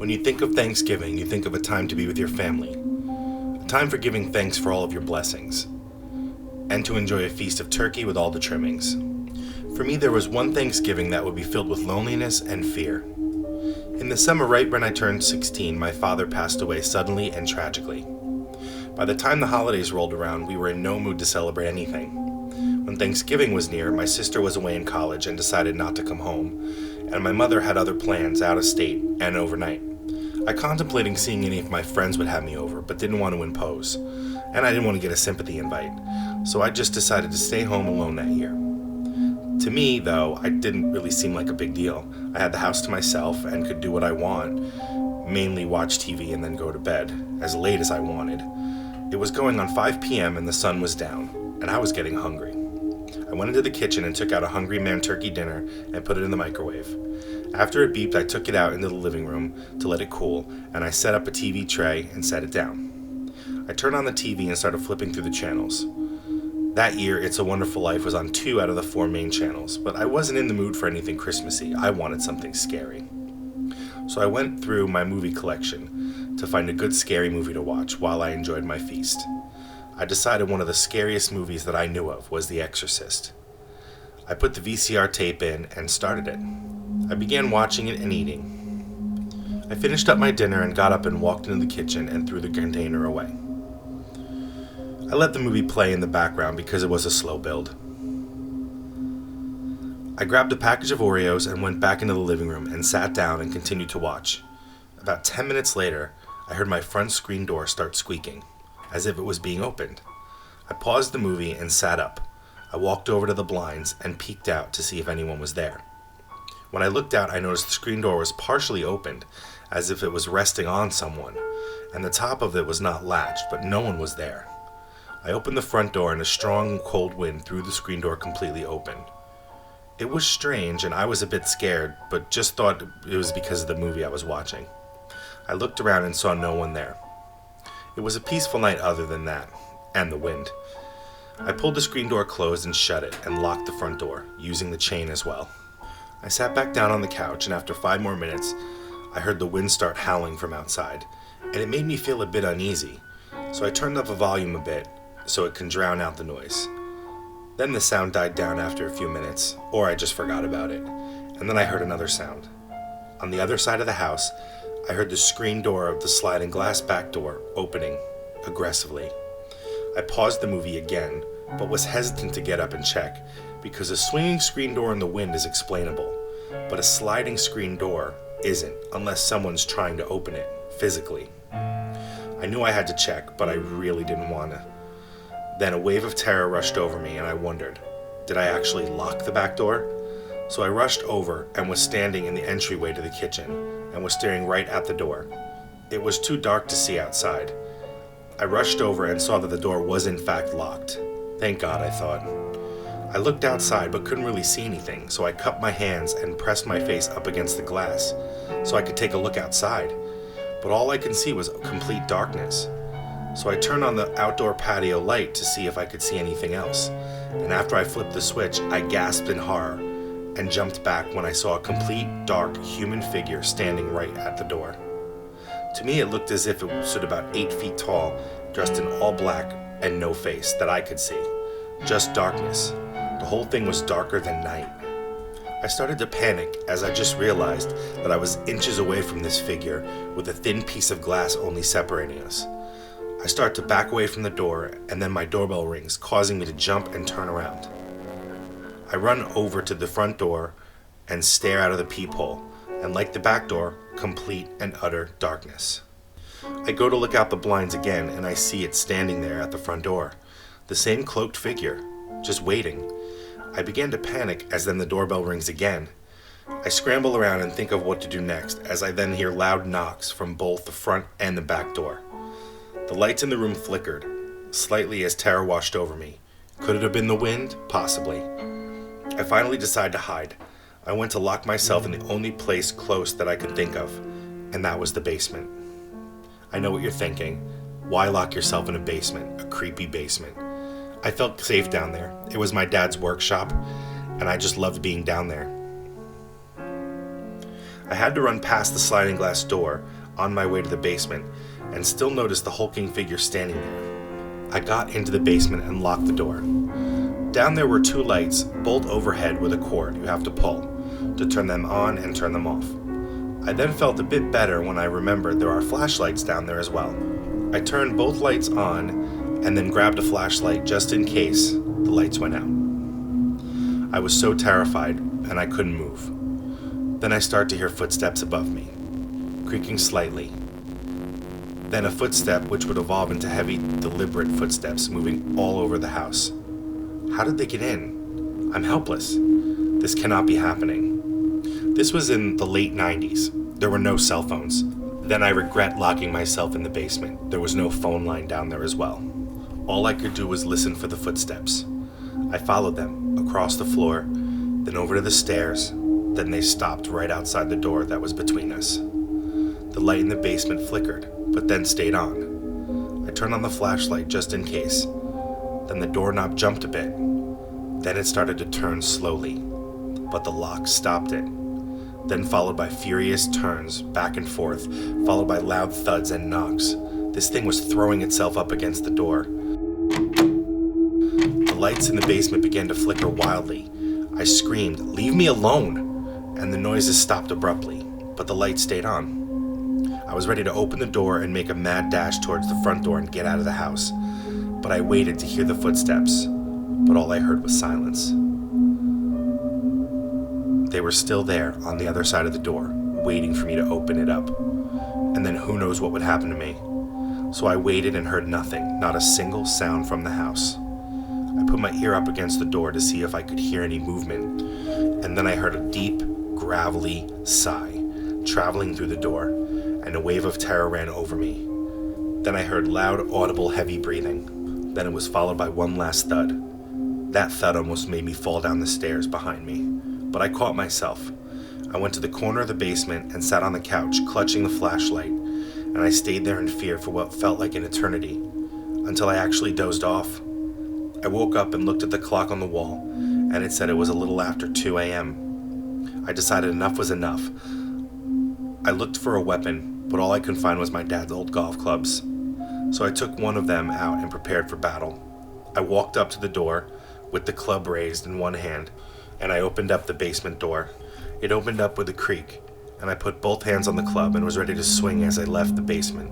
When you think of Thanksgiving, you think of a time to be with your family, a time for giving thanks for all of your blessings, and to enjoy a feast of turkey with all the trimmings. For me, there was one Thanksgiving that would be filled with loneliness and fear. In the summer right when I turned 16, my father passed away suddenly and tragically. By the time the holidays rolled around, we were in no mood to celebrate anything. When Thanksgiving was near, my sister was away in college and decided not to come home, and my mother had other plans out of state and overnight. I contemplated seeing any of my friends would have me over, but didn't want to impose, and I didn't want to get a sympathy invite, so I just decided to stay home alone that year. To me, though, it didn't really seem like a big deal. I had the house to myself and could do what I want, mainly watch TV and then go to bed, as late as I wanted. It was going on 5 p.m. and the sun was down, and I was getting hungry. I went into the kitchen and took out a Hungry Man turkey dinner and put it in the microwave. After it beeped, I took it out into the living room to let it cool, and I set up a TV tray and set it down. I turned on the TV and started flipping through the channels. That year, It's a Wonderful Life was on 2 out of the 4 main channels, but I wasn't in the mood for anything Christmassy. I wanted something scary. So I went through my movie collection to find a good scary movie to watch while I enjoyed my feast. I decided one of the scariest movies that I knew of was The Exorcist. I put the VCR tape in and started it. I began watching it and eating. I finished up my dinner and got up and walked into the kitchen and threw the container away. I let the movie play in the background because it was a slow build. I grabbed a package of Oreos and went back into the living room and sat down and continued to watch. About 10 minutes later, I heard my front screen door start squeaking, as if it was being opened. I paused the movie and sat up. I walked over to the blinds and peeked out to see if anyone was there. When I looked out, I noticed the screen door was partially opened, as if it was resting on someone, and the top of it was not latched, but no one was there. I opened the front door and a strong, cold wind threw the screen door completely open. It was strange, and I was a bit scared, but just thought it was because of the movie I was watching. I looked around and saw no one there. It was a peaceful night other than that, and the wind. I pulled the screen door closed and shut it, and locked the front door, using the chain as well. I sat back down on the couch, and after 5 more minutes, I heard the wind start howling from outside, and it made me feel a bit uneasy, so I turned up the volume a bit so it can drown out the noise. Then the sound died down after a few minutes, or I just forgot about it, and then I heard another sound. On the other side of the house, I heard the screen door of the sliding glass back door opening aggressively. I paused the movie again, but was hesitant to get up and check, because a swinging screen door in the wind is explainable, but a sliding screen door isn't, unless someone's trying to open it, physically. I knew I had to check, but I really didn't want to. Then a wave of terror rushed over me, and I wondered, did I actually lock the back door? So I rushed over and was standing in the entryway to the kitchen, and was staring right at the door. It was too dark to see outside. I rushed over and saw that the door was in fact locked. Thank God, I thought. I looked outside but couldn't really see anything, so I cupped my hands and pressed my face up against the glass so I could take a look outside. But all I could see was complete darkness. So I turned on the outdoor patio light to see if I could see anything else. And after I flipped the switch, I gasped in horror and jumped back when I saw a complete, dark, human figure standing right at the door. To me, it looked as if it stood about 8 feet tall, dressed in all black and no face that I could see. Just darkness. The whole thing was darker than night. I started to panic as I just realized that I was inches away from this figure with a thin piece of glass only separating us. I start to back away from the door, and then my doorbell rings, causing me to jump and turn around. I run over to the front door and stare out of the peephole, and like the back door, complete and utter darkness. I go to look out the blinds again, and I see it standing there at the front door. The same cloaked figure, just waiting. I began to panic as then the doorbell rings again. I scramble around and think of what to do next, as I then hear loud knocks from both the front and the back door. The lights in the room flickered, slightly as terror washed over me. Could it have been the wind? Possibly. I finally decide to hide. I went to lock myself in the only place close that I could think of, and that was the basement. I know what you're thinking. Why lock yourself in a basement, a creepy basement? I felt safe down there. It was my dad's workshop, and I just loved being down there. I had to run past the sliding glass door on my way to the basement and still noticed the hulking figure standing there. I got into the basement and locked the door. Down there were 2 lights, both overhead with a cord you have to pull to turn them on and turn them off. I then felt a bit better when I remembered there are flashlights down there as well. I turned both lights on and then grabbed a flashlight just in case the lights went out. I was so terrified and I couldn't move. Then I start to hear footsteps above me, creaking slightly. Then a footstep which would evolve into heavy, deliberate footsteps moving all over the house. How did they get in? I'm helpless. This cannot be happening. This was in the late 90s. There were no cell phones. Then I regret locking myself in the basement. There was no phone line down there as well. All I could do was listen for the footsteps. I followed them across the floor, then over to the stairs. Then they stopped right outside the door that was between us. The light in the basement flickered, but then stayed on. I turned on the flashlight just in case. Then the doorknob jumped a bit. Then it started to turn slowly, but the lock stopped it. Then followed by furious turns back and forth, followed by loud thuds and knocks. This thing was throwing itself up against the door. The lights in the basement began to flicker wildly. I screamed, "Leave me alone!" And the noises stopped abruptly, but the light stayed on. I was ready to open the door and make a mad dash towards the front door and get out of the house. But I waited to hear the footsteps, but all I heard was silence. They were still there on the other side of the door, waiting for me to open it up. And then who knows what would happen to me. So I waited and heard nothing, not a single sound from the house. I put my ear up against the door to see if I could hear any movement, and then I heard a deep, gravelly sigh traveling through the door, and a wave of terror ran over me. Then I heard loud, audible, heavy breathing. Then it was followed by one last thud. That thud almost made me fall down the stairs behind me, but I caught myself. I went to the corner of the basement and sat on the couch, clutching the flashlight, and I stayed there in fear for what felt like an eternity, until I actually dozed off. I woke up and looked at the clock on the wall, and it said it was a little after 2 a.m. I decided enough was enough. I looked for a weapon, but all I could find was my dad's old golf clubs. So I took one of them out and prepared for battle. I walked up to the door with the club raised in one hand, and I opened up the basement door. It opened up with a creak, and I put both hands on the club and was ready to swing as I left the basement.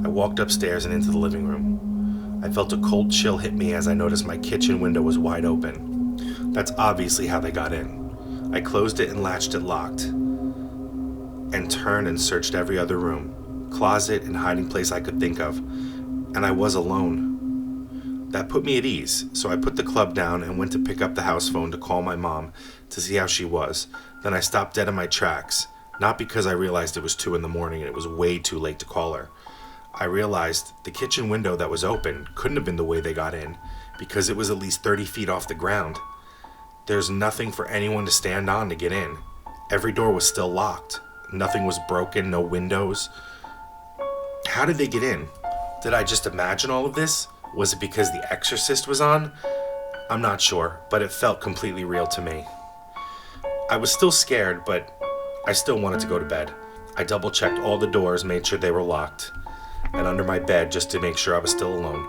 I walked upstairs and into the living room. I felt a cold chill hit me as I noticed my kitchen window was wide open. That's obviously how they got in. I closed it and latched it locked, and turned and searched every other room, closet, and hiding place I could think of, and I was alone. That put me at ease, so I put the club down and went to pick up the house phone to call my mom to see how she was. Then I stopped dead in my tracks, not because I realized it was 2 a.m. and it was way too late to call her. I realized the kitchen window that was open couldn't have been the way they got in, because it was at least 30 feet off the ground. There's nothing for anyone to stand on to get in. Every door was still locked. Nothing was broken, no windows. How did they get in? Did I just imagine all of this? Was it because The Exorcist was on? I'm not sure, but it felt completely real to me. I was still scared, but I still wanted to go to bed. I double-checked all the doors, made sure they were locked, and under my bed just to make sure I was still alone.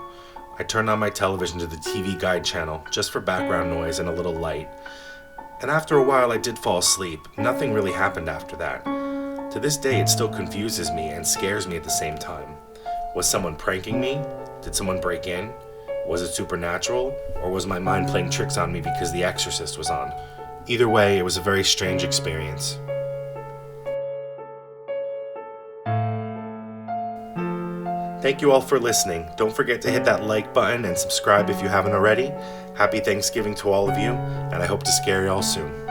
I turned on my television to the TV Guide channel, just for background noise and a little light. And after a while I did fall asleep. Nothing really happened after that. To this day, it still confuses me and scares me at the same time. Was someone pranking me? Did someone break in? Was it supernatural? Or was my mind playing tricks on me because The Exorcist was on? Either way, it was a very strange experience. Thank you all for listening. Don't forget to hit that like button and subscribe if you haven't already. Happy Thanksgiving to all of you, and I hope to scare you all soon.